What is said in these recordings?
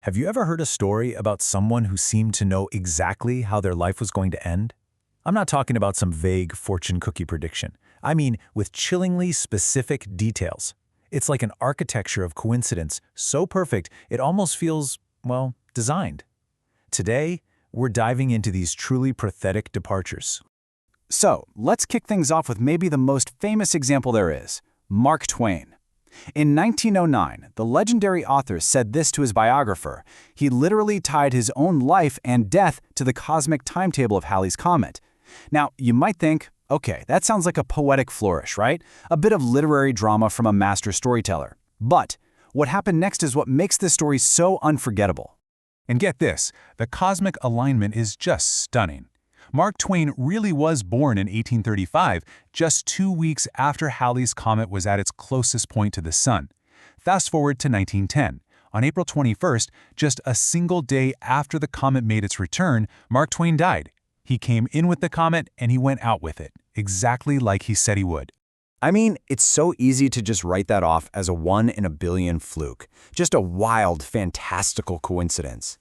Have you ever heard a story about someone who seemed to know exactly how their life was going to end? I'm not talking about some vague fortune cookie prediction. I mean, with chillingly specific details. It's like an architecture of coincidence, so perfect it almost feels, well, designed. Today, we're diving into these truly pathetic departures. So, let's kick things off with maybe the most famous example there is, Mark Twain. In 1909, the legendary author said this to his biographer. He literally tied his own life and death to the cosmic timetable of Halley's Comet. Now, you might think, okay, that sounds like a poetic flourish, right? A bit of literary drama from a master storyteller. But what happened next is what makes this story so unforgettable. And get this, the cosmic alignment is just stunning. Mark Twain really was born in 1835, just 2 weeks after Halley's Comet was at its closest point to the Sun. Fast forward to 1910. On April 21st, just a single day after the comet made its return, Mark Twain died. He came in with the comet and he went out with it, exactly like he said he would. I mean, it's so easy to just write that off as a 1 in a billion fluke, just a wild, fantastical coincidence.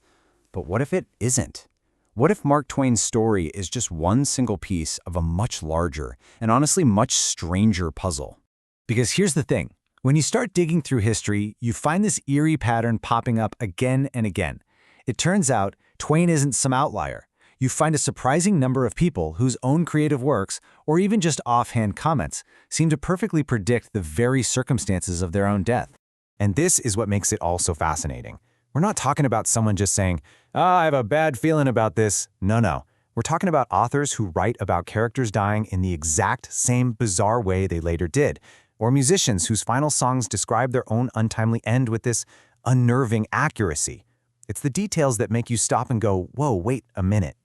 But what if it isn't? What if Mark Twain's story is just one single piece of a much larger and honestly much stranger puzzle? Because here's the thing. When you start digging through history, you find this eerie pattern popping up again and again. It turns out Twain isn't some outlier. You find a surprising number of people whose own creative works, or even just offhand comments, seem to perfectly predict the very circumstances of their own death. And this is what makes it all so fascinating. We're not talking about someone just saying, I have a bad feeling about this. No. We're talking about authors who write about characters dying in the exact same bizarre way they later did, or musicians whose final songs describe their own untimely end with this unnerving accuracy. It's the details that make you stop and go, whoa, wait a minute.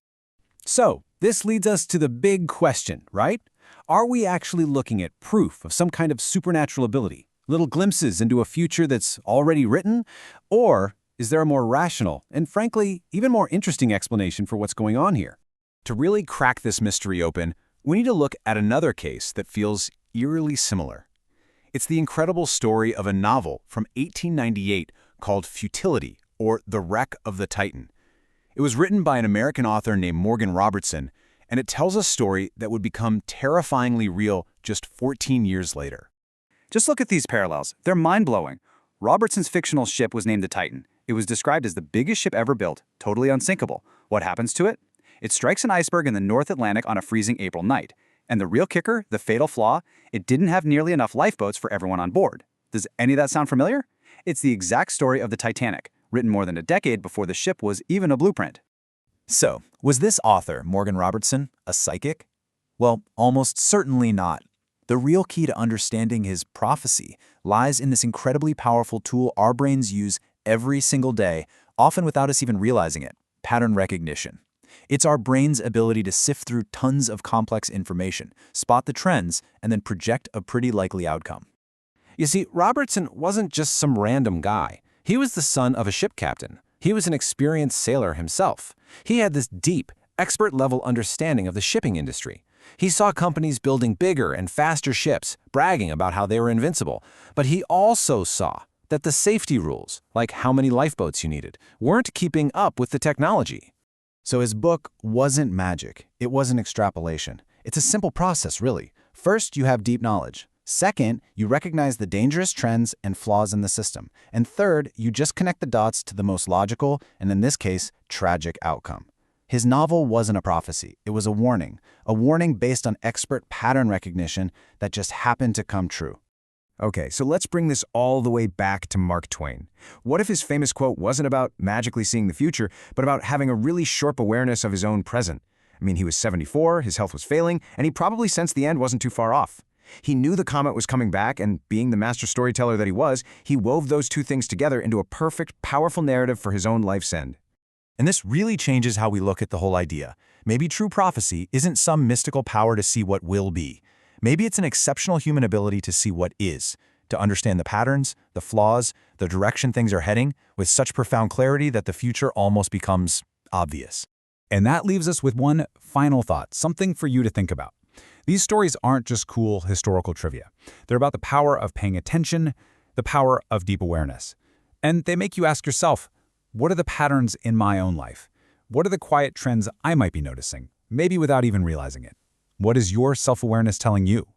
So, this leads us to the big question, right? Are we actually looking at proof of some kind of supernatural ability, little glimpses into a future that's already written? Or is there a more rational and, frankly, even more interesting explanation for what's going on here? To really crack this mystery open, we need to look at another case that feels eerily similar. It's the incredible story of a novel from 1898 called Futility, or The Wreck of the Titan. It was written by an American author named Morgan Robertson, and it tells a story that would become terrifyingly real just 14 years later. Just look at these parallels. They're mind-blowing. Robertson's fictional ship was named the Titan. It was described as the biggest ship ever built, totally unsinkable. What happens to it? It strikes an iceberg in the North Atlantic on a freezing April night. And the real kicker, the fatal flaw, it didn't have nearly enough lifeboats for everyone on board. Does any of that sound familiar? It's the exact story of the Titanic, written more than a decade before the ship was even a blueprint. So, was this author, Morgan Robertson, a psychic? Well, almost certainly not. The real key to understanding his prophecy lies in this incredibly powerful tool our brains use every single day, often without us even realizing it: pattern recognition. It's our brain's ability to sift through tons of complex information, spot the trends, and then project a pretty likely outcome. You see, Robertson wasn't just some random guy. He was the son of a ship captain. He was an experienced sailor himself. He had this deep, expert-level understanding of the shipping industry. He saw companies building bigger and faster ships, bragging about how they were invincible. But he also saw that the safety rules, like how many lifeboats you needed, weren't keeping up with the technology. So his book wasn't magic. It wasn't extrapolation. It's a simple process, really. First, you have deep knowledge. Second, you recognize the dangerous trends and flaws in the system. And third, you just connect the dots to the most logical, and in this case, tragic outcome. His novel wasn't a prophecy. It was a warning based on expert pattern recognition that just happened to come true. Okay, so let's bring this all the way back to Mark Twain. What if his famous quote wasn't about magically seeing the future, but about having a really sharp awareness of his own present? I mean, he was 74, his health was failing, and he probably sensed the end wasn't too far off. He knew the comet was coming back, and being the master storyteller that he was, he wove those two things together into a perfect, powerful narrative for his own life's end. And this really changes how we look at the whole idea. Maybe true prophecy isn't some mystical power to see what will be. Maybe it's an exceptional human ability to see what is, to understand the patterns, the flaws, the direction things are heading, with such profound clarity that the future almost becomes obvious. And that leaves us with one final thought, something for you to think about. These stories aren't just cool historical trivia. They're about the power of paying attention, the power of deep awareness. And they make you ask yourself, What are the patterns in my own life? What are the quiet trends I might be noticing, maybe without even realizing it? What is your self-awareness telling you?